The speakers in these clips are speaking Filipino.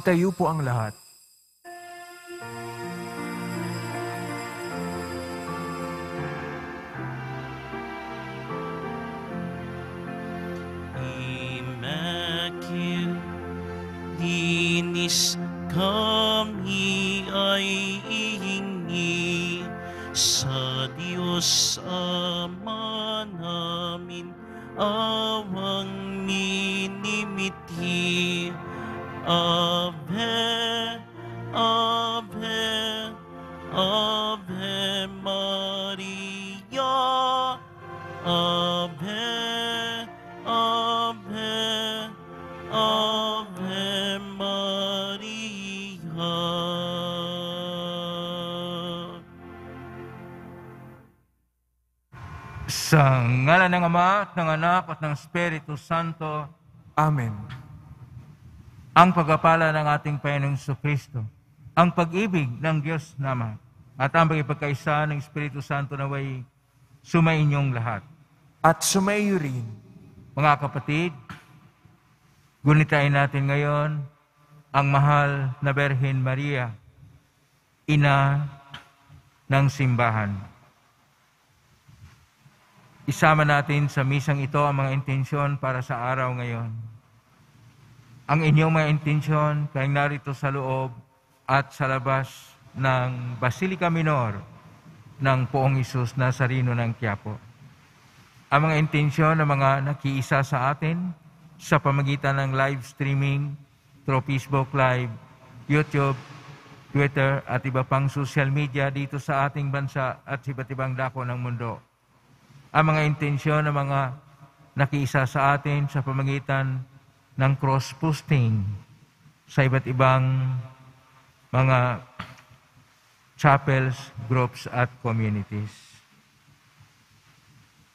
Itayo po ang lahat. Linis kami ay ihingi sa Diyos Ama namin, awang minimithi. Ave, Ave, Ave Maria, Ave, Ave, Ave Maria. Sa ngalan ng Ama at ng Anak at ng Espiritu Santo, Amen. ang pagpapala ng ating Panginoong Jesucristo, ang pag-ibig ng Diyos na Ama, at ang pagkikaisa ng Espiritu Santo naway sumainyong lahat. At sumaiyo rin. Mga kapatid, gunitain natin ngayon ang mahal na Birhen Maria, ina ng simbahan. Isama natin sa misang ito ang mga intensyon para sa araw ngayon. Ang inyong mga intensyon kayong narito sa loob at sa labas ng Basilica Minor ng Poong Isus Nazareno ng Quiapo. Ang mga intensyon ng mga nakiisa sa atin sa pamagitan ng live streaming through Facebook Live, YouTube, Twitter at iba pang social media dito sa ating bansa at sa iba't ibang dako ng mundo. Ang mga intensyon ng mga nakiisa sa atin sa pamagitan ng cross-posting sa iba't ibang mga chapels, groups at communities.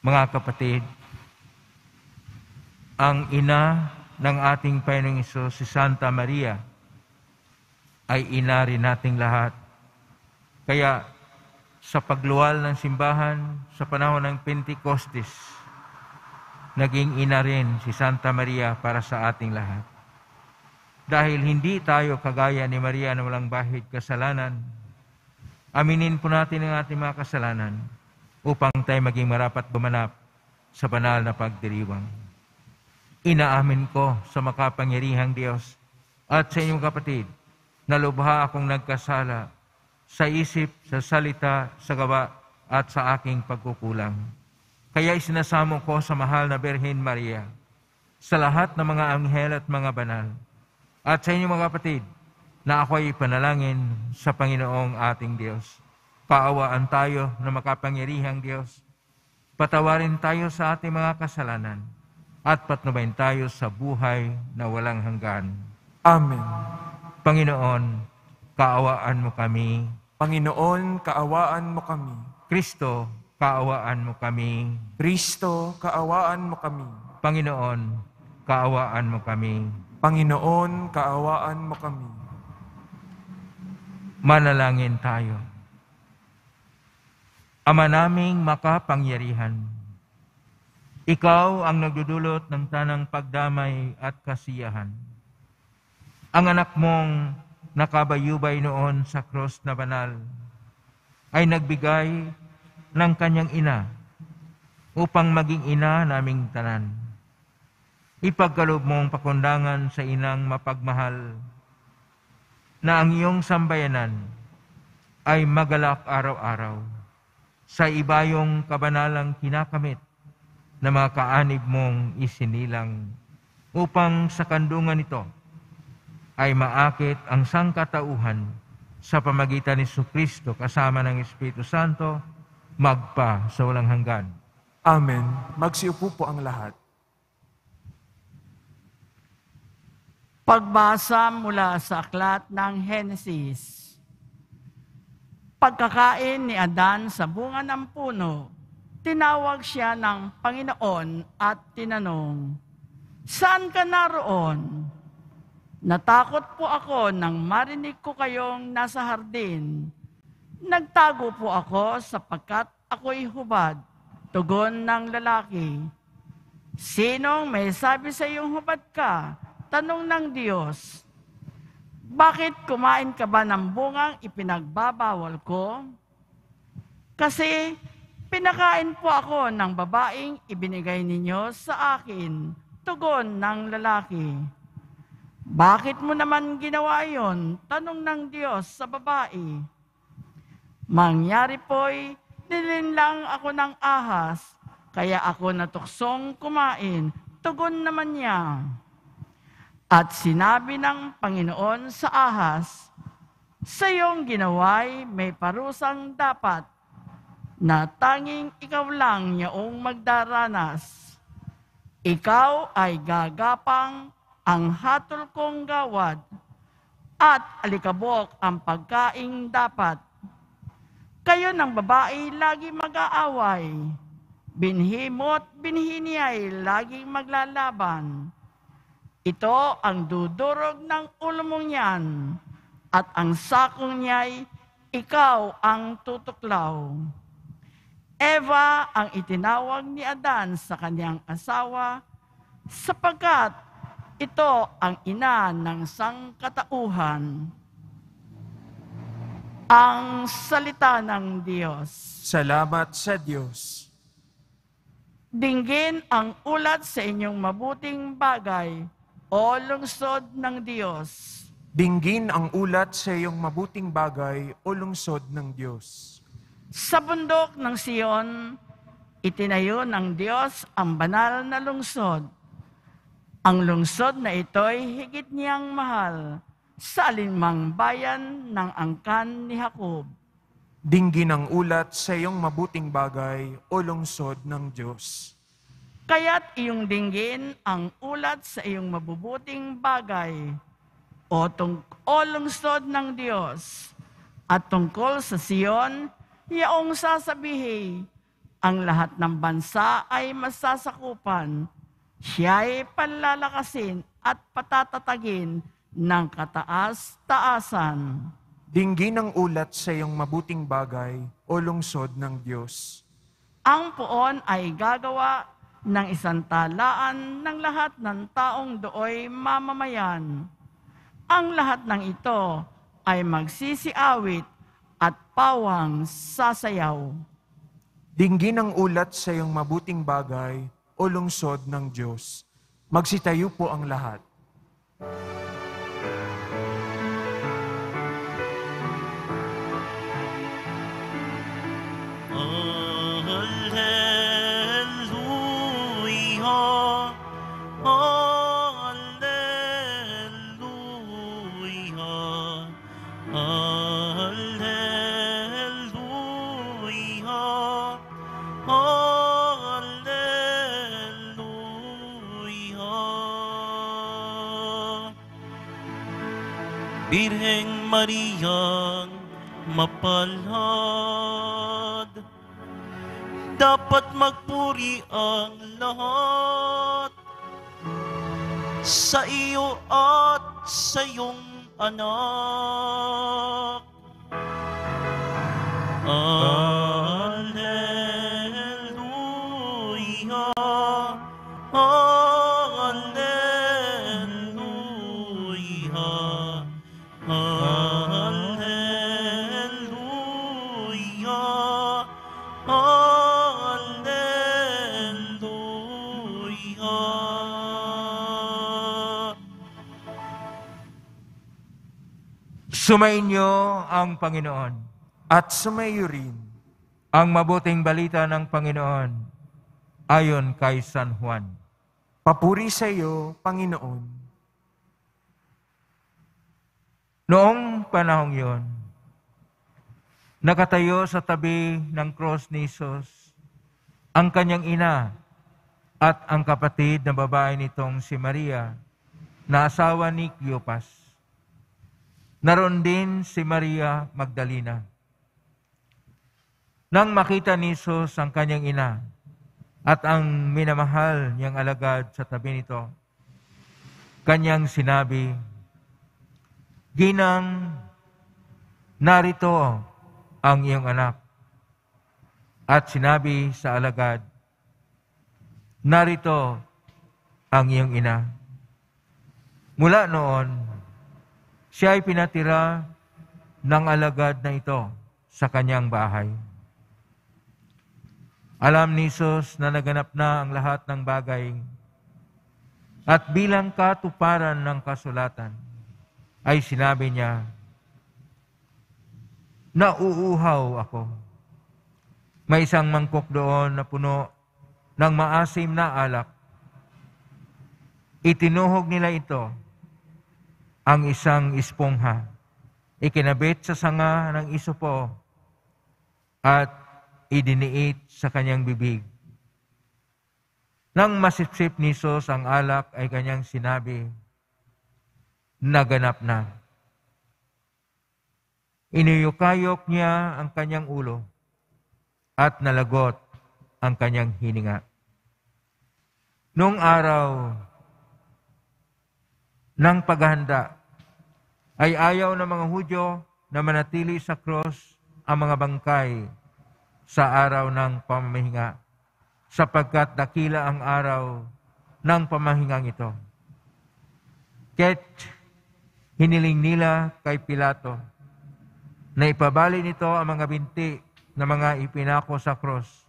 Mga kapatid, ang ina ng ating Panginoong Hesus, si Santa Maria, ay ina rin nating lahat. Kaya sa pagluwal ng simbahan sa panahon ng Pentecostes, naging ina rin si Santa Maria para sa ating lahat. Dahil hindi tayo kagaya ni Maria na walang bahid kasalanan, aminin po natin ang ating mga kasalanan upang tayo maging marapat gumanap sa banal na pagdiriwang. Inaamin ko sa makapangyarihang Diyos at sa inyong kapatid na lubha akong nagkasala sa isip, sa salita, sa gawa at sa aking pagkukulang. Kaya isinasamo ko sa mahal na Birhen Maria, sa lahat ng mga anghel at mga banal, at sa inyong mga kapatid, na ako'y panalangin sa Panginoong ating Diyos. Kaawaan tayo na makapangyarihang Diyos. Patawarin tayo sa ating mga kasalanan at patnubayan tayo sa buhay na walang hanggan. Amen. Panginoon, kaawaan mo kami. Panginoon, kaawaan mo kami. Kristo, kaawaan mo kami. Kristo, kaawaan mo kami. Panginoon, kaawaan mo kami. Panginoon, kaawaan mo kami. Manalangin tayo. Ama naming makapangyarihan, Ikaw ang nagdudulot ng tanang pagdamay at kasiyahan. Ang anak mong nakabayubay noon sa krus na banal ay nagbigay ng kanyang ina upang maging ina naming tanan. Ipagkaloob mong pakundangan sa inang mapagmahal na ang iyong sambayanan ay magalak araw-araw sa ibayong kabanalang kinakamit na mga kaanib mong isinilang upang sa kandungan nito ay maakit ang sangkatauhan sa pamagitan ni Jesucristo kasama ng Espiritu Santo magpa sa walang hanggan. Amen. Magsiupo po ang lahat. Pagbasa mula sa aklat ng Henesis. Pagkakain ni Adan sa bunga ng puno, tinawag siya ng Panginoon at tinanong, "Saan ka naroon?" "Natakot po ako nang marinig ko kayong nasa hardin. Nagtago po ako sapagkat ako'y hubad." Tugon ng lalaki, "Sinong may sabi sa iyong hubad ka?" Tanong ng Diyos. Bakit kumain ka ba ng bungang ipinagbabawal ko? Kasi pinakain po ako ng babaeng ibinigay ninyo sa akin, tugon ng lalaki. Bakit mo naman ginawa yon? Tanong ng Diyos sa babae. Mangyari po'y nilinlang ako ng ahas, kaya ako natuksong kumain, tugon naman niya. At sinabi ng Panginoon sa ahas, sa iyong ginawa'y may parusang dapat, na tanging ikaw lang yaong magdaranas. Ikaw ay gagapang ang hatol kong gawad, at alikabok ang pagkaing dapat. Kayo ng babae lagi mag-aaway, binhi mo't binhi niya'y laging maglalaban. Ito ang dudurog ng ulo mong yan, at ang sakong niya'y ikaw ang tutuklaw. Eva ang itinawag ni Adan sa kanyang asawa, sapagkat ito ang ina ng sangkatauhan. Ang salita ng Diyos. Salamat sa Diyos. Dinggin ang ulat sa inyong mabuting bagay, o lungsod ng Diyos. Dinggin ang ulat sa iyong mabuting bagay, o lungsod ng Diyos. Sa bundok ng Siyon, itinayo ng Diyos ang banal na lungsod. Ang lungsod na ito'y higit niyang mahal sa alinmang bayan ng angkan ni Jacob. Dinggin ang ulat sa iyong mabuting bagay, o lungsod ng Diyos. Kaya't iyong dinggin ang ulat sa iyong mabubuting bagay, o lungsod ng Diyos. At tungkol sa Siyon, yaong sasabihin, ang lahat ng bansa ay masasakupan. Siya'y panlalakasin at patatatagin ng kataas-taasan. Dinggin ang ulat sa iyong mabuting bagay, o lungsod ng Diyos. Ang puon ay gagawa ng isang talaan ng lahat ng taong dooy mamamayan. Ang lahat ng ito ay magsisiawit at pawang sasayaw. Dinggin ang ulat sa iyong mabuting bagay, o lungsod ng Diyos. Magsitayo po ang lahat. Birheng Mariang mapalad, dapat magpuri ang lahat sa iyo at sa iyong anak. Alleluia, alleluia, alleluia, alleluia. Sumainyo ang Panginoon. At sumayo rin. Ang mabuting balita ng Panginoon ayon kay San Juan. Papuri sa iyo, Panginoon. Noong panahong yon, nakatayo sa tabi ng cross ni Jesus ang kanyang ina at ang kapatid na babae nitong si Maria, na asawa ni Cleopas. Naroon din si Maria Magdalena. Nang makita ni Jesus ang kanyang ina at ang minamahal niyang alagad sa tabi nito, kanyang sinabi, "Ginang, narito ang iyong anak." At sinabi sa alagad, "Narito ang iyong ina." Mula noon, siya ay pinatira ng alagad na ito sa kanyang bahay. Alam ni Jesus na naganap na ang lahat ng bagay at bilang katuparan ng kasulatan ay sinabi niya, "Nauuhaw ako." May isang mangkok doon na puno ng maasim na alak. Itinuhog nila ito, ang isang espongha, ikinabit sa sanga ng isopo at idiniit sa kanyang bibig. Nang masipsip ni Jesus ang alak ay kanyang sinabi, "Naganap na." Inuyukayok niya ang kanyang ulo at nalagot ang kanyang hininga. Noong araw ng paghahanda ay ayaw ng mga Hudyo na manatili sa cross ang mga bangkay sa araw ng pamamahinga, sapagkat dakila ang araw ng pamahingang ito. Kaya't hiniling nila kay Pilato na ipabali nito ang mga binti na mga ipinako sa cross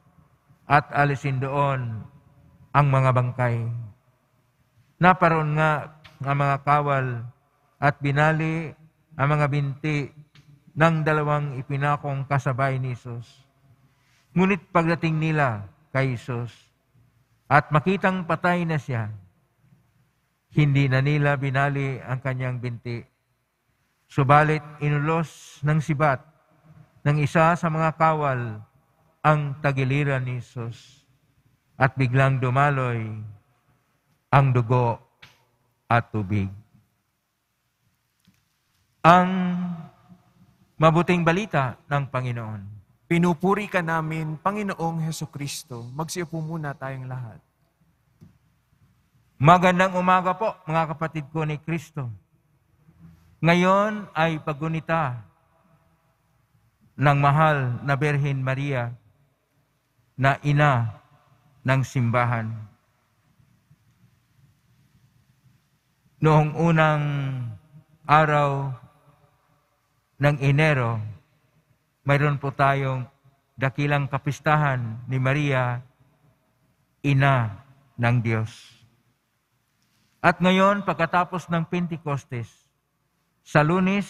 at alisin doon ang mga bangkay. Naparoon nga ang mga kawal at binali ang mga binti ng dalawang ipinakong kasabay ni Jesus. Ngunit pagdating nila kay Jesus at makitang patay na siya, hindi na nila binali ang kanyang binti. Subalit inulos ng sibat ng isa sa mga kawal ang tagiliran ni Jesus at biglang dumaloy ang dugo at tubig. Ang mabuting balita ng Panginoon. Pinupuri ka namin, Panginoong Hesukristo. Magsiupo muna tayong lahat. Magandang umaga po, mga kapatid ko ni Kristo. Ngayon ay paggunita ng mahal na Birhen Maria na ina ng simbahan. Noong unang araw ng Enero, mayroon po tayong dakilang kapistahan ni Maria, ina ng Diyos. At ngayon, pagkatapos ng Pentecostes, sa Lunes,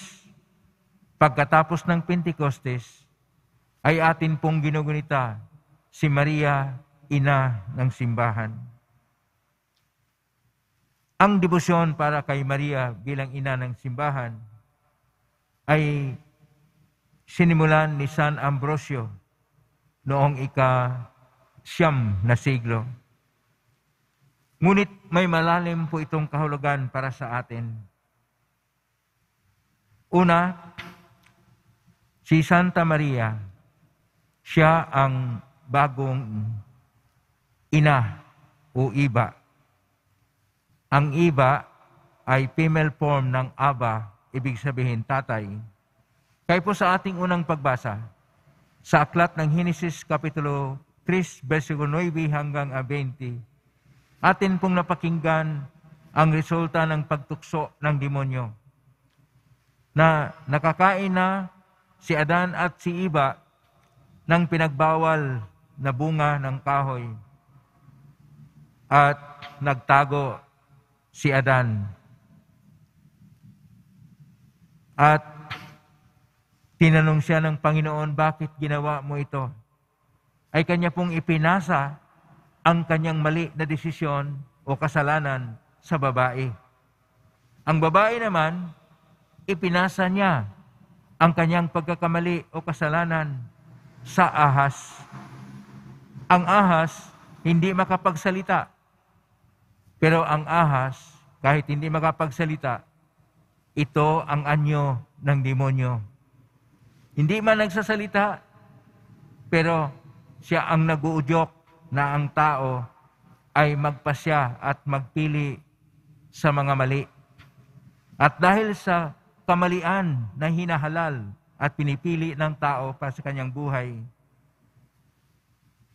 pagkatapos ng Pentecostes, ay atin pong ginugunita si Maria, ina ng simbahan. Ang debosyon para kay Maria bilang ina ng simbahan ay sinimulan ni San Ambrosio noong ika-9 na siglo. Ngunit may malalim po itong kahulugan para sa atin. Una, si Santa Maria, siya ang bagong ina o iba. Ang iba ay female form ng Aba, ibig sabihin tatay. Kaya po sa ating unang pagbasa, sa aklat ng Henesis Kapitulo 3, versikulo 9 hanggang 20, atin pong napakinggan ang resulta ng pagtukso ng demonyo na nakakain na si Adan at si Eva ng pinagbawal na bunga ng kahoy at nagtago si Adan. At tinanong siya ng Panginoon, bakit ginawa mo ito? Ay kanya pong ipinasa ang kanyang mali na desisyon o kasalanan sa babae. Ang babae naman, ipinasa niya ang kanyang pagkakamali o kasalanan sa ahas. Ang ahas, hindi makapagsalita. Pero ang ahas, kahit hindi makapagsalita, ito ang anyo ng demonyo. Hindi man nagsasalita, pero siya ang nag-uudyok na ang tao ay magpasya at magpili sa mga mali. At dahil sa kamalian na hinahalal at pinipili ng tao para sa kanyang buhay,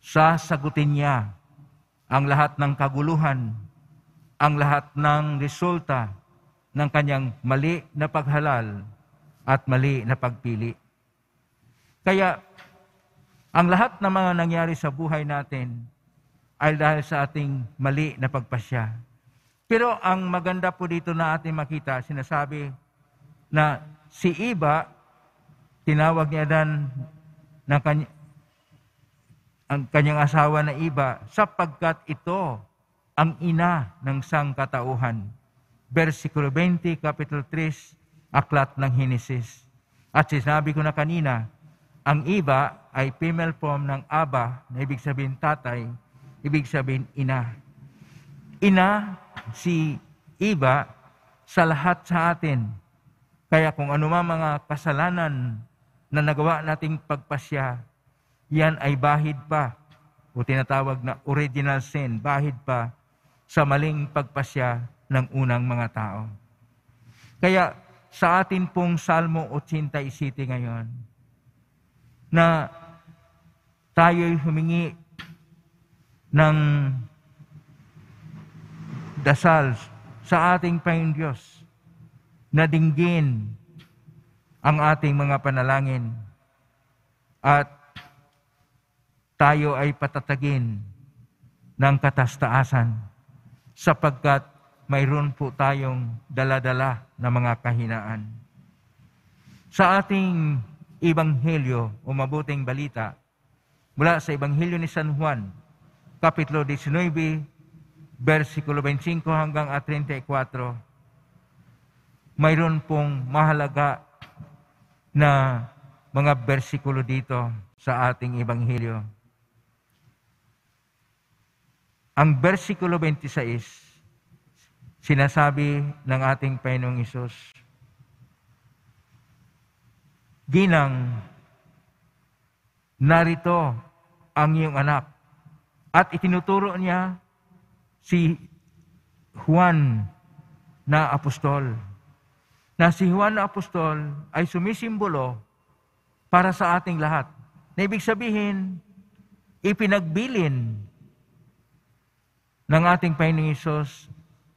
sasagutin niya ang lahat ng kaguluhan, ang lahat ng resulta ng kanyang mali na paghalal at mali na pagpili. Kaya, ang lahat ng mga nangyari sa buhay natin ay dahil sa ating mali na pagpasya. Pero ang maganda po dito na ating makita, sinasabi na si Eva, tinawag niya dan ng ang kanyang asawa na Eva, sapagkat ito ang ina ng sangkatauhan. Versikulo 20, Kapitulo 3, Aklat ng Henesis. At sinabi ko na kanina, ang Eva ay female form ng Aba, na ibig sabihin tatay, ibig sabihin ina. Ina si Eva sa lahat sa atin. Kaya kung ano mga kasalanan na nagawa nating pagpasya, yan ay bahid pa, o tinatawag na original sin, bahid pa sa maling pagpasya ng unang mga tao. Kaya sa atin pong Salmo 87 ngayon, na tayo'y humingi ng dasal sa ating Panginoong Diyos na dinggin ang ating mga panalangin at tayo ay patatagin ng katastaasan sapagkat mayroon po tayong dala-dala na mga kahinaan. Sa ating Ebanghelyo o mabuting balita mula sa Ebanghelyo ni San Juan, Kapitulo 19, versikulo 25 hanggang 34, mayroon pong mahalaga na mga bersikulo dito sa ating Ebanghelyo. Ang versikulo 26, sinasabi ng ating Panginoong Hesus, Ginang, narito ang iyong anak. At itinuturo niya si Juan na apostol. Na si Juan na apostol ay sumisimbolo para sa ating lahat. Na ibig sabihin, ipinagbilin ng ating Panginoong Hesus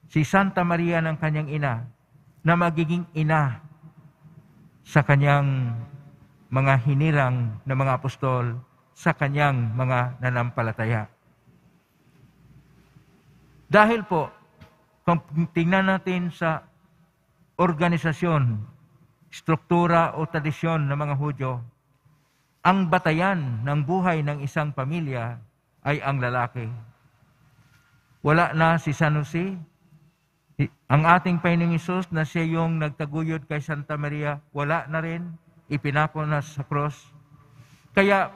si Santa Maria ng kanyang ina na magiging ina sa kanyang mga hinirang na mga apostol, sa kanyang mga nanampalataya. Dahil po, kung tingnan natin sa organisasyon, struktura o tradisyon ng mga Hudyo, ang batayan ng buhay ng isang pamilya ay ang lalaki. Wala na si San Jose. Ang ating Panginoong Hesus na siya yung nagtaguyod kay Santa Maria, wala na rin, ipinako na sa cross. Kaya,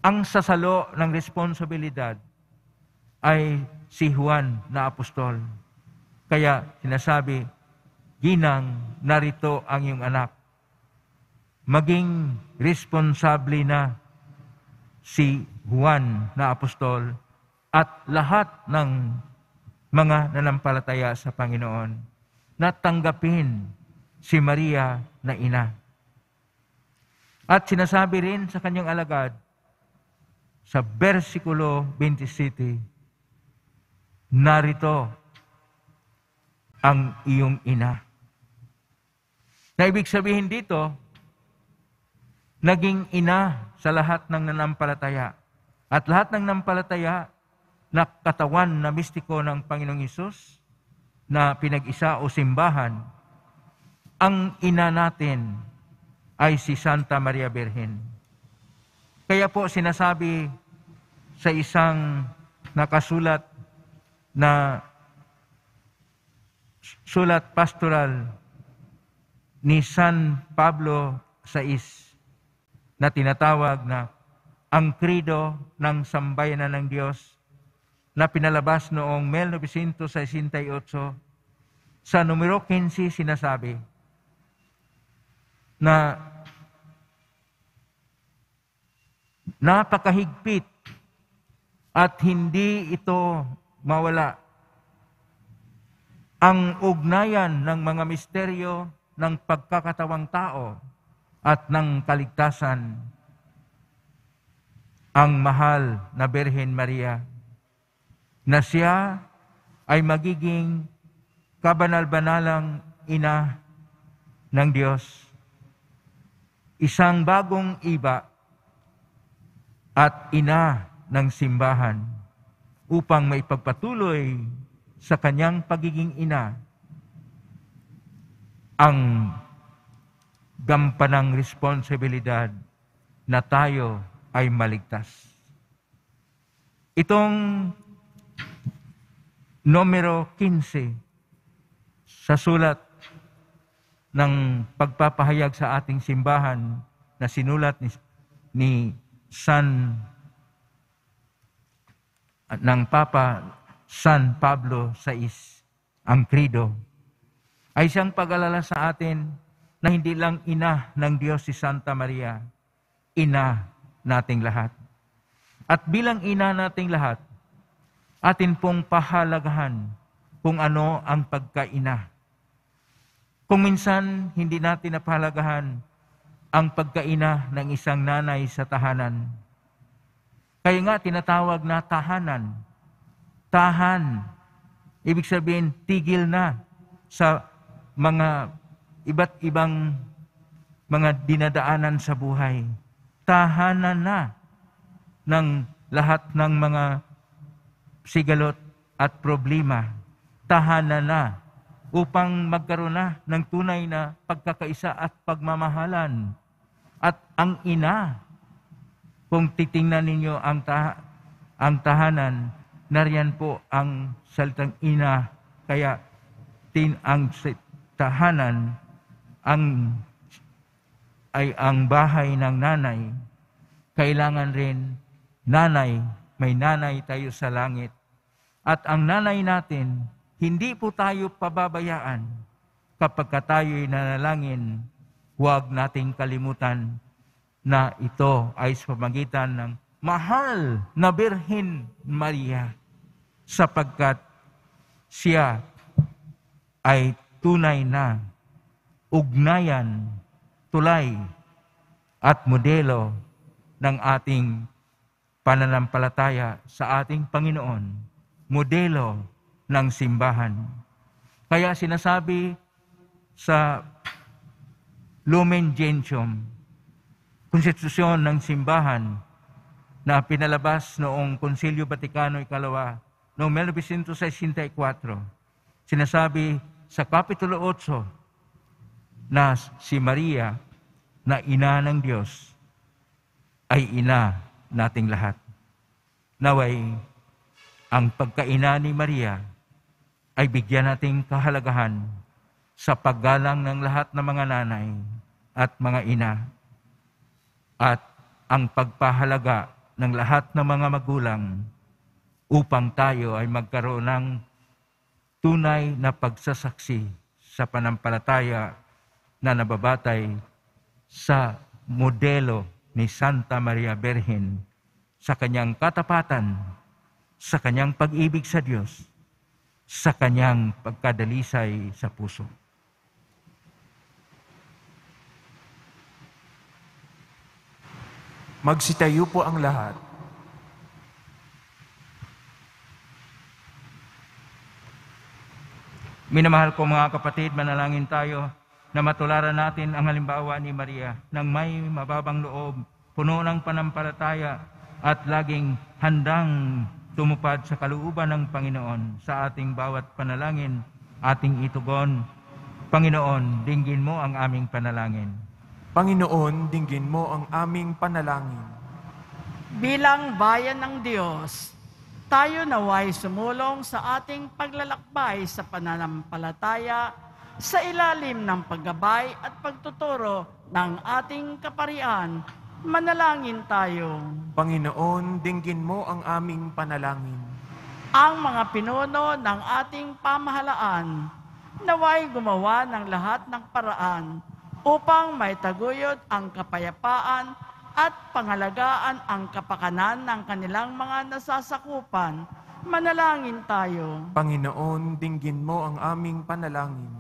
ang sasalo ng responsibilidad ay si Juan na apostol. Kaya, sinasabi, Ginang, narito ang iyong anak. Maging responsable na si Juan na apostol at lahat ng mga nanampalataya sa Panginoon na tanggapin si Maria na ina. At sinasabi rin sa kanyang alagad sa versikulo 27, narito ang iyong ina. Na ibig sabihin dito, naging ina sa lahat ng nanampalataya. At lahat ng nanampalataya na katawan na mistiko ng Panginoong Hesus na pinag-isa o simbahan, ang ina natin ay si Santa Maria Birhen. Kaya po sinasabi sa isang nakasulat na sulat pastoral ni San Pablo VI na tinatawag na ang Credo ng Sambayanan ng Diyos na pinalabas noong 1968, sa numero 15 sinasabi na napakahigpit at hindi ito mawala ang ugnayan ng mga misteryo ng pagkakatawang tao at ng kaligtasan, ang mahal na Birhen Maria, na siya ay magiging kabanal-banalang ina ng Diyos, isang bagong iba at ina ng simbahan upang maipagpatuloy sa kanyang pagiging ina ang gampanang responsibilidad na tayo ay maligtas. Itong numero 15 sa sulat ng pagpapahayag sa ating simbahan na sinulat ni ng Papa San Pablo VI, ang Credo, ay siyang pag-alala sa atin na hindi lang ina ng Diyos si Santa Maria, ina nating lahat. At bilang ina nating lahat, atin pong pahalagahan kung ano ang pagkaina. Kung minsan hindi natin napahalagahan ang pagkaina ng isang nanay sa tahanan. Kaya nga tinatawag na tahanan. Tahan. Ibig sabihin, tigil na sa mga iba't ibang mga dinadaanan sa buhay. Tahanan na ng lahat ng mga sigalot at problema. Tahanan na upang magkaroon na ng tunay na pagkakaisa at pagmamahalan. At ang ina, kung titingnan ninyo ang tahanan, nariyan po ang salitang ina. Kaya ang tahanan ay ang bahay ng nanay. Kailangan rin may nanay tayo sa langit. At ang nanay natin, hindi po tayo pababayaan kapag tayo'y nanalangin. Huwag nating kalimutan na ito ay sa pamagitan ng mahal na Birhen Maria, sapagkat siya ay tunay na ugnayan, tulay at modelo ng ating pananampalataya sa ating Panginoon, modelo ng simbahan. Kaya sinasabi sa Lumen Gentium, konstitusyon ng simbahan na pinalabas noong Konsilyo Vaticano II noong 1964, sinasabi sa Kapitulo 8 na si Maria na ina ng Diyos ay ina nating lahat. Naway, ang pagkaina ni Maria ay bigyan nating kahalagahan sa paggalang ng lahat ng mga nanay at mga ina at ang pagpahalaga ng lahat ng mga magulang upang tayo ay magkaroon ng tunay na pagsasaksi sa panampalataya na nababatay sa modelo ni Santa Maria Birhen sa kanyang katapatan, sa kanyang pag-ibig sa Diyos, sa kanyang pagkadalisay sa puso. Magsitayo po ang lahat. Minamahal ko mga kapatid, manalangin tayo na matularan natin ang halimbawa ni Maria ng may mababang loob, puno ng panampalataya at laging handang tumupad sa kalooban ng Panginoon sa ating bawat panalangin, ating itugon. Panginoon, dinggin mo ang aming panalangin. Panginoon, dinggin mo ang aming panalangin. Bilang bayan ng Diyos, tayo naway sumulong sa ating paglalakbay sa pananampalataya sa ilalim ng paggabay at pagtuturo ng ating kaparian. Manalangin tayo. Panginoon, dinggin mo ang aming panalangin. Ang mga pinuno ng ating pamahalaan naway gumawa ng lahat ng paraan upang maitaguyod ang kapayapaan at pangalagaan ang kapakanan ng kanilang mga nasasakupan. Manalangin tayo. Panginoon, dinggin mo ang aming panalangin.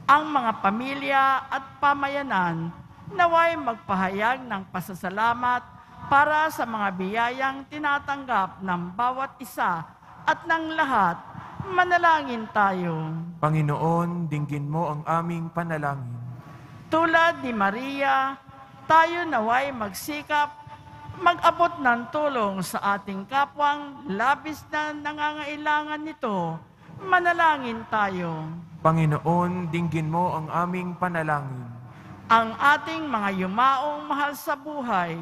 Ang mga pamilya at pamayanan naway magpahayag ng pasasalamat para sa mga biyayang tinatanggap ng bawat isa at ng lahat Manalangin tayo. Panginoon, dinggin mo ang aming panalangin. Tulad ni Maria, tayo naway magsikap, mag-abot ng tulong sa ating kapwang labis na nangangailangan nito. Manalangin tayo. Panginoon, dinggin mo ang aming panalangin. Ang ating mga yumaong mahal sa buhay,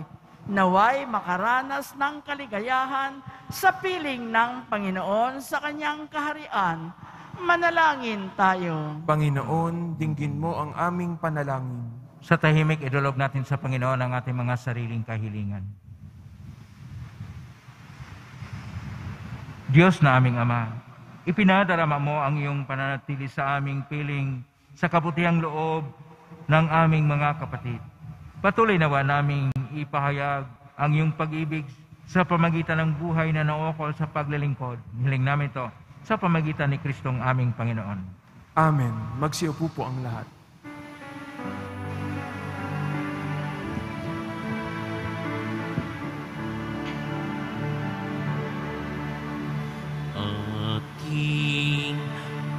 naway makaranas ng kaligayahan sa piling ng Panginoon sa kanyang kaharian. Manalangin tayo. Panginoon, dinggin mo ang aming panalangin. Sa tahimik, idulog natin sa Panginoon ang ating mga sariling kahilingan. Diyos na aming Ama, ipinadarama mo ang iyong pananatili sa aming piling sa kabutihang loob ng aming mga kapatid. Patuloy nawa naming ipahayag ang iyong pag-ibig sa pamagitan ng buhay na naukol sa paglilingkod. Hiling namin ito sa pamagitan ni Kristong aming Panginoon. Amen. Magsiupo po ang lahat. Ating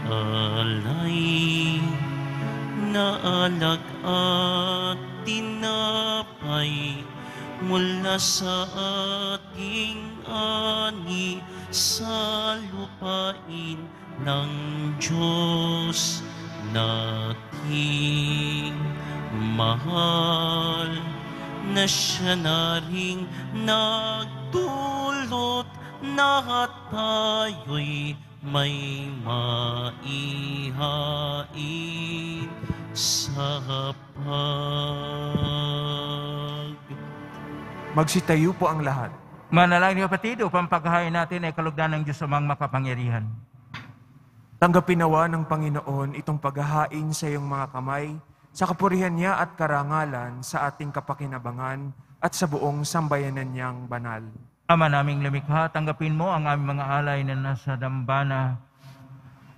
alay na alag at tinapay mula sa ating ani sa lupain ng Diyos nating mahal, na siya na ring nagdulot na tayo'y may maihain sa Magsitayo po ang lahat. Manalangin kapatid upang paghahain natin ay kalugdan ng Diyos amang makapangyarihan. Tanggapin nawa ng Panginoon itong paghahain sa iyong mga kamay, sa kapurihan niya at karangalan sa ating kapakinabangan at sa buong sambayanan niyang banal. Ama naming lumikha, tanggapin mo ang aming mga alay na nasa dambana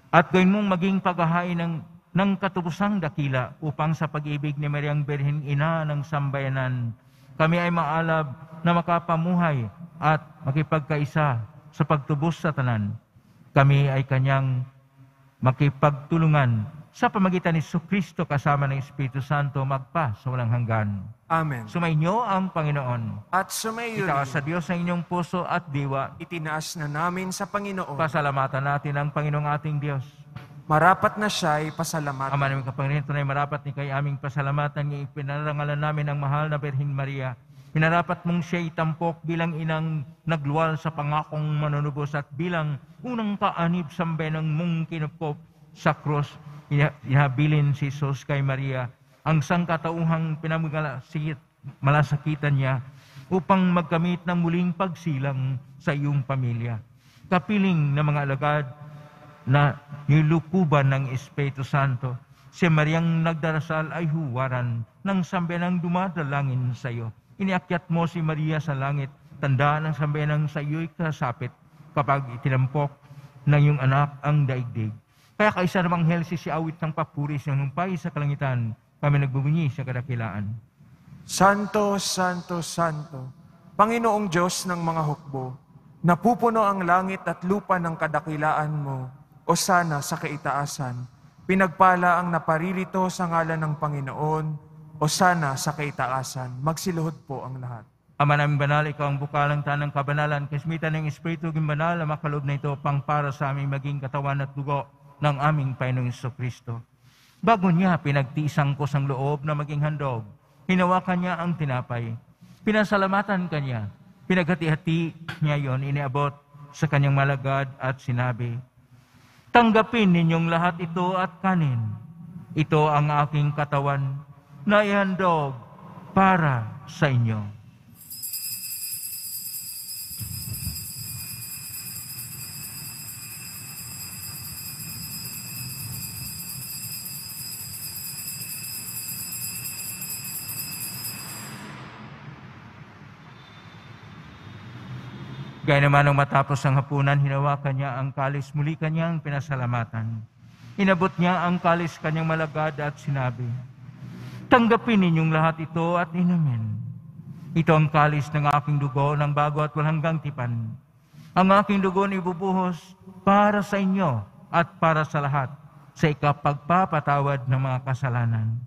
at gawin mong maging paghahain ng katubusang dakila upang sa pag-ibig ni Mariang Birhen Ina ng sambayanan, kami ay maalab na makapamuhay at makipagkaisa sa pagtubos sa tanan. Kami ay kanyang makipagtulungan sa pamagitan ni Kristo kasama ng Espiritu Santo magpa sa walang hanggan. Amen. Sumainyo ang Panginoon. At sumayo Itaas sa rin, Diyos ang inyong puso at diwa. itinaas na namin sa Panginoon. Pasalamatan natin ang Panginoong ating Diyos. Marapat na siya'y pasalamatan. Ama namin kapangyarihan, tunay marapat ni kay aming pasalamatan ng ipinarangalan namin ang mahal na Birheng Maria. Minarapat mong siya'y tampok bilang inang nagluwal sa pangakong manunubos at bilang unang kaanib sambayanang mong kinupkop sa krus. Inhabilin si Jesus kay Maria ang sangkatauhang pinamalasakitan niya upang magkamit ng muling pagsilang sa iyong pamilya. Kapiling na mga alagad na nilukuban ng Espiritu Santo, si Mariang nagdarasal ay huwaran ng sambayanang dumadalangin sa iyo. Iniakyat mo si Maria sa langit, tandaan ng sambayanang sa iyo'y kasapit kapag itinampok ng iyong anak ang daigdig. Kaya kaisa namang Anghel si awit ng papuri sa humpay sa kalangitan, kami nagbubunyi sa kadakilaan. Santo, Santo, Santo, Panginoong Diyos ng mga hukbo, napupuno ang langit at lupa ng kadakilaan mo, o sana sa kaitaasan. Pinagpala ang naparirito sa ngalan ng Panginoon, o sana sa kaitaasan. Magsiluhod po ang lahat. Ama namin banal, ikaw ang bukalang tanang kabanalan, kasmitan ng Espiritu ng banal, ang makalob na ito pang para sa aming maging katawan at dugo ng aming Panginoong Jesucristo. Bago niya pinagtiisang ko sang loob na maging handog, hinawakan niya ang tinapay. Pinasalamatan kanya, pinaghati-hati niya yon, iniabot sa kanyang malagad at sinabi, tanggapin ninyong lahat ito at kanin. Ito ang aking katawan na ihandog para sa inyo. Gaya naman nung matapos ang hapunan, hinawakan niya ang kalis, muli kanyang pinasalamatan. Inabot niya ang kalis kanyang malagad at sinabi, tanggapin ninyong lahat ito at inumin. Ito ang kalis ng aking dugo ng bago at walang hanggang tipan. Ang aking dugo na ibubuhos para sa inyo at para sa lahat sa ikapagpapatawad ng mga kasalanan.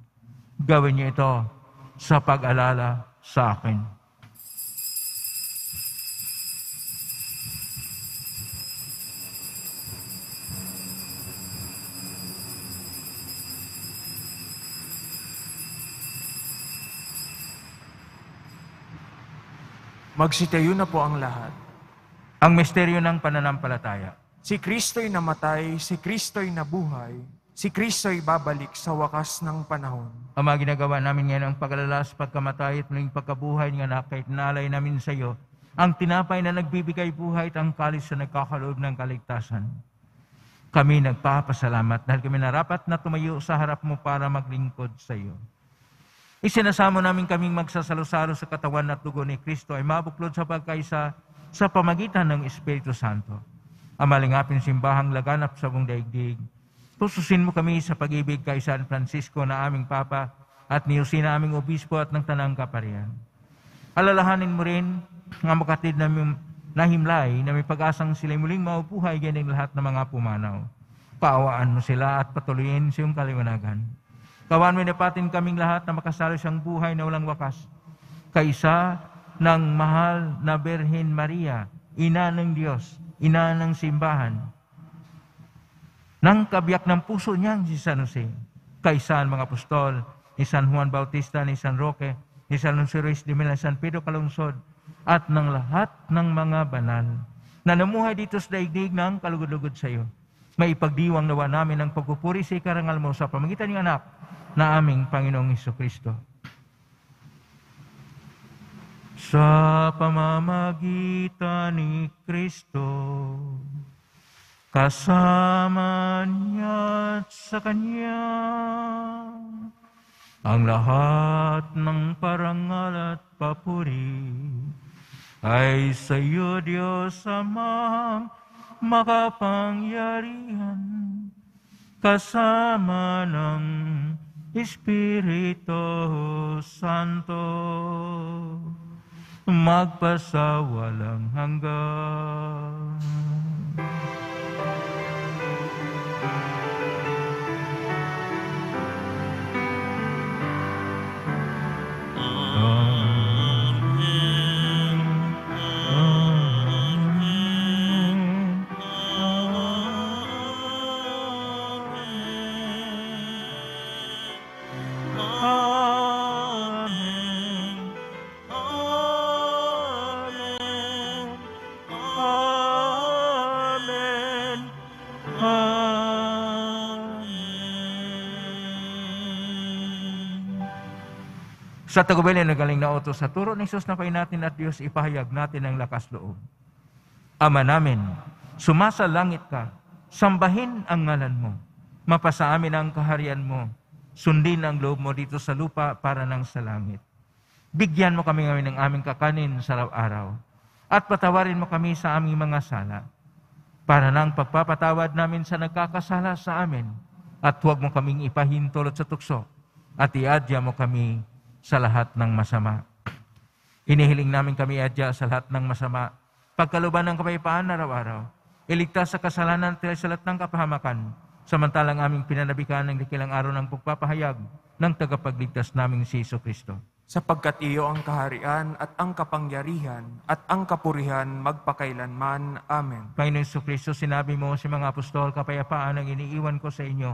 Gawin niyo ito sa pag-alala sa akin. Magsitayo na po ang lahat. Ang misteryo ng pananampalataya. Si Kristo'y namatay, si Kristo'y nabuhay, si Kristo'y babalik sa wakas ng panahon. Ang mga ginagawa namin ngayon ang pag-alala sa pagkamatay at muling pagkabuhay ng anak kahit nalay namin sa iyo, ang tinapay na nagbibigay buhay at ang kalis na nagkakaloob ng kaligtasan. Kami nagpapasalamat dahil kami narapat na tumayo sa harap mo para maglingkod sa iyo. Isinasamo namin kaming magsasalo-salo sa katawan at dugo ni Kristo ay mabuklod sa pagkaisa sa pamagitan ng Espiritu Santo. Ang malingapin simbahang laganap sa buong daigdig, pususin mo kami sa pag-ibig kay San Francisco na aming Papa at ni Jose na aming Obispo at ng Tanang Kaparian. Alalahanin mo rin ang makatid na himlay na may pag-asang sila'y muling maubuhay ganing lahat ng mga pumanaw. Paawaan mo sila at patuloyin sa iyong kaliwanagan. Kawan mo napatin kaming lahat na makasalo siyang buhay na walang wakas. Kaisa ng mahal na Birhen Maria, Ina ng Diyos, Ina ng simbahan, ng kabiyak ng puso niyang si San Jose, kaisa ang mga apostol, ni San Juan Bautista, ni San Roque, ni San Alonso Ruiz de Mila, San Pedro Calungsod, at ng lahat ng mga banal na namuhay dito sa daigdig ng kalugod-lugod sa iyo. May ipagdiwang nawa namin ang pagpupuri sa ikarangal mo sa pamagitan ng anak na aming Panginoong Hesukristo. Sa pamamagitan ni Kristo, kasama niya at sa Kanya, ang lahat ng parangal at papuri ay sa iyo, Diyos Amang makapangyarihan, kasama ng Espiritu Santo, magpasawalang hanggan. Sa tagubilin ng galing na utos sa turo ni Jesus na natin at Diyos, ipahayag natin ang lakas loob. Ama namin, sumasalangit ka, sambahin ang ngalan mo, mapasa amin ang kaharian mo, sundin ang loob mo dito sa lupa para nang sa langit. Bigyan mo kami ngayon ng aming kakanin sa araw-araw, at patawarin mo kami sa aming mga sala, para nang pagpapatawad namin sa nagkakasala sa amin, at huwag mo kaming ipahintulot sa tukso, at iadya mo kami sa lahat ng masama. Inihiling namin kami adya sa lahat ng masama, pagkaluban ng kapayapaan araw-araw, iligtas sa kasalanan at sa lahat ng kapahamakan, samantalang aming pinanabikan ng likilang araw ng pagpapahayag ng tagapagligtas naming si Jesucristo. Sapagkat iyo ang kaharian at ang kapangyarihan at ang kapurihan magpakailanman. Amen. Panginoon Jesucristo, sinabi mo sa mga apostol, kapayapaan ang iniiwan ko sa inyo,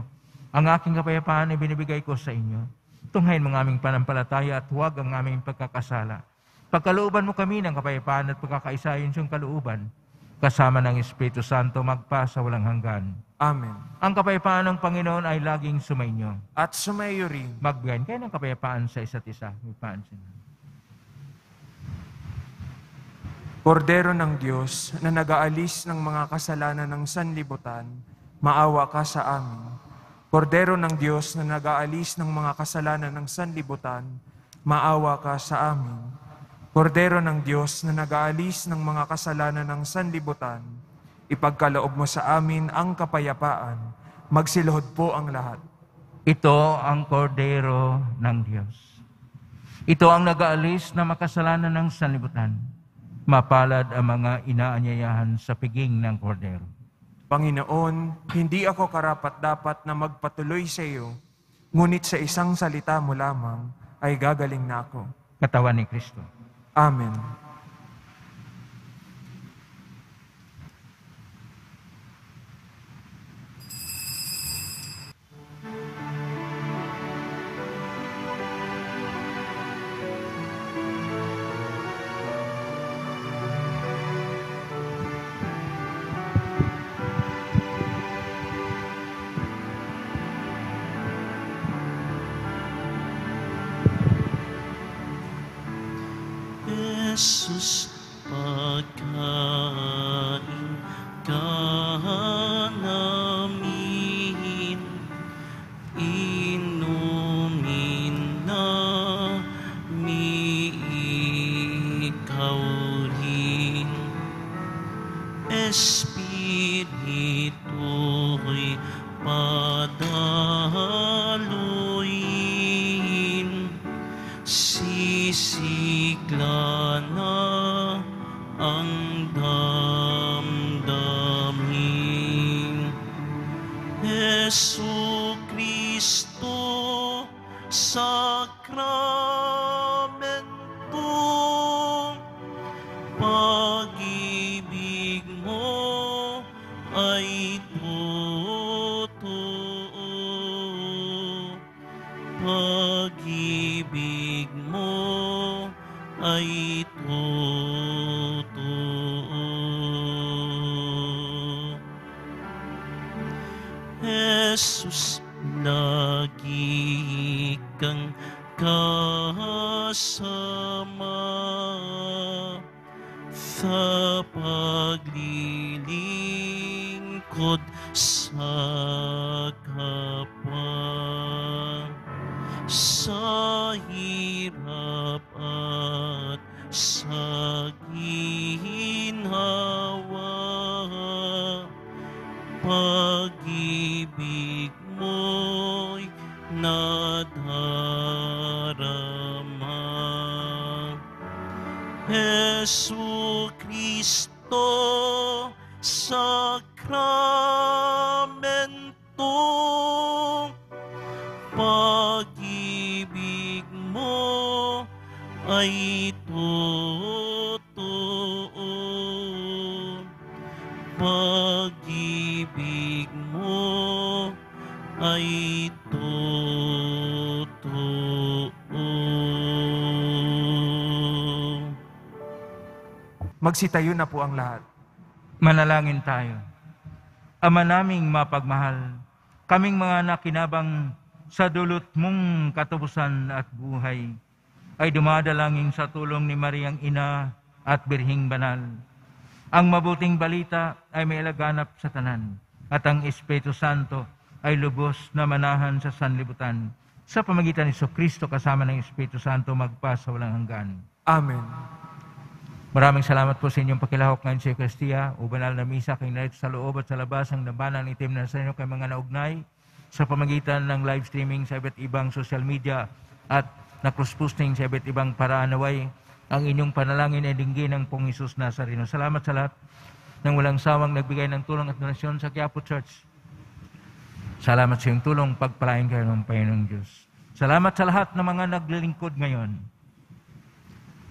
ang aking kapayapaan ay binibigay ko sa inyo. Tunghayin mo ang aming panampalataya at huwag ang aming pagkakasala. Pagkalooban mo kami ng kapayapaan at pagkakaisayon siyang kalooban, kasama ng Espiritu Santo magpa sa walang hanggan. Amen. Ang kapayapaan ng Panginoon ay laging sumainyo. At sumayo rin. Magbigayan kayo ng kapayapaan sa isa't isa. Kordero ng Diyos na nag-aalis ng mga kasalanan ng sanlibutan, maawa ka sa amin. Kordero ng Diyos na nag-aalis ng mga kasalanan ng sanlibutan, maawa ka sa amin. Kordero ng Diyos na nag-aalis ng mga kasalanan ng sanlibutan, ipagkaloob mo sa amin ang kapayapaan. Magsiluhod po ang lahat. Ito ang Kordero ng Diyos. Ito ang nag-aalis ng makasalanan ng sanlibutan. Mapalad ang mga inaanyayahan sa piging ng kordero. Panginoon, hindi ako karapat-dapat na magpatuloy sa iyo, ngunit sa isang salita mo lamang ay gagaling na ako. Katawan ni Kristo. Amen. Jesus, pagkain ka namin, inumin namin ikaw rin. Espiritu'y padaluin, sisigla na ang damdamin. Jesu Kristo, sakramento, pag-ibig mo ay totoo. Pag-ibig mo ay totoo. Jesus, lagi kang kasama sa paglilingkod sa kapwa, sa hirap at sa ginhawa. Pag-ibig mo'y nadarama. Jesu Kristo, sakramento, pag-ibig mo ay totoo. Pag-ibig mo ay totoo. Magsitayo na po ang lahat. Manalangin tayo. Ama naming mapagmahal, kaming mga nakinabang sa dulot mong katubusan at buhay, ay dumadalangin sa tulong ni Mariang Ina at Birhing Banal. Ang mabuting balita ay may laganap sa tanan, at ang Espiritu Santo ay lubos na manahan sa sanlibutan. Sa pamagitan ni Kristo kasama ng Espiritu Santo magpasa walang hanggan. Amen. Maraming salamat po sa inyong pakilahok ngayon sa Eucharistia, o banal na misa kay narito sa loob at sa labas ang labanan itim na sa inyo kay mga naugnay sa pamagitan ng live streaming sa iba't ibang social media at na cross-posting sa iba't ibang paraan. Naway ang inyong panalangin ay dinggin ng Pong Hesus Nazareno. Salamat sa lahat ng walang sawang nagbigay ng tulong at donasyon sa Quiapo Church. Salamat sa iyong tulong, pagpalain kayo ng Panginoong Diyos. Salamat sa lahat ng mga naglilingkod ngayon.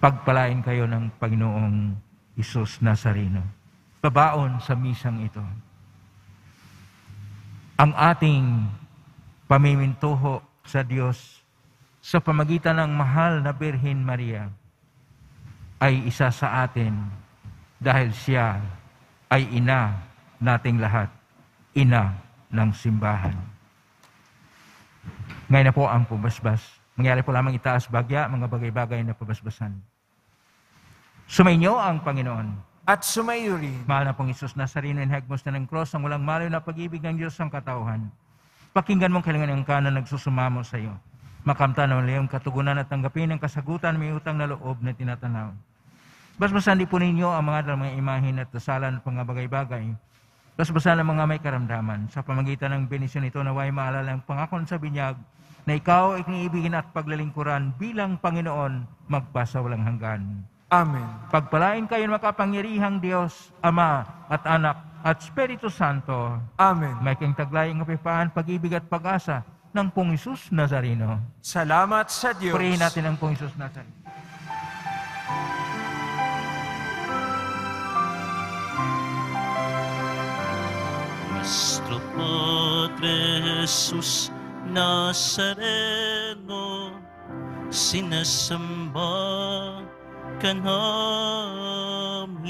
Pagpalain kayo ng Panginoong Hesus Nazareno. Babaon sa misang ito. Ang ating pamimintuho sa Diyos sa pamagitan ng mahal na Birhen Maria ay isa sa atin dahil siya ay ina nating lahat, ina ng simbahan. Ngayon na po ang pabasbas. Mangyari po lamang itaas bagya, mga bagay-bagay na pabasbasan. Sumainyo ang Panginoon. At sumayo rin. Mahal na pong Hesus Nazareno, inhagmos na ng cross ang walang malayo na pag-ibig ng Diyos ang katauhan. Pakinggan mong kailangan ng kanan nagsusumamo sa iyo. Makamta na iyong katugunan at tanggapin ang kasagutan may utang na loob na tinatanaw. Basbasan di po ninyo ang mga imahin at dasalan at mga bagay-bagay. Basbasan ang mga may karamdaman. Sa pamagitan ng benisyon ito, naway maalala ang pangakon sa binyag na ikaw ay kiniibigin at paglalingkuran bilang Panginoon magpasawalang hanggan. Amen. Pagpalain kayo ng makapangyarihang Diyos, Ama at Anak at Espiritu Santo. Amen. May kang taglayang kapayapaan, pag-ibig at pag-asa ng Pong Isus Nazareno. Salamat sa Diyos. Purihin natin ang Pong Isus Nazareno. Nuestro Padre Jesus Nazareno, sinasamba ka namin.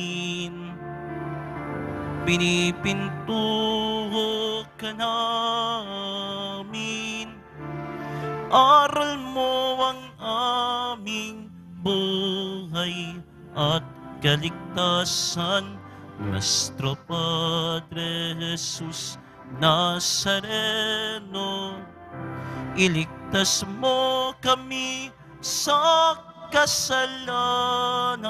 Pinipintuho ka namin. Aral mo ang aming buhay at kaligtasan. Nuestro Padre Jesus Nazareno, iligtas mo kami sa kasalanan.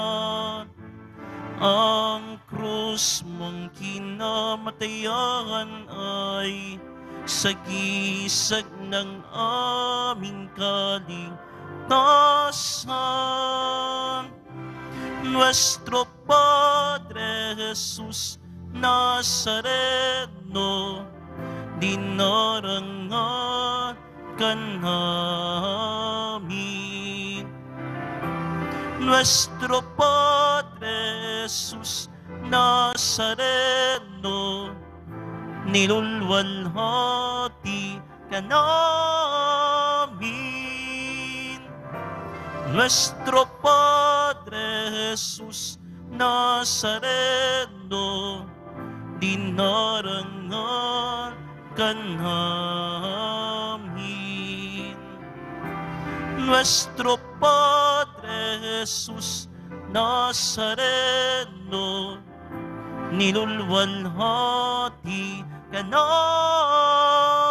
Ang krus mong kinamatayan ay sagisag ng aming kaligtasan. Nuestro Padre Jesus Nazareno, dinarangan ka namin. Nuestro Padre Jesus Nazareno, nilulwalhati ka namin. Nuestro Padre Jesus Nazareno, dinarangan ka namin. Nuestro Padre Jesus Nazareno, nilulwalhati ka namin.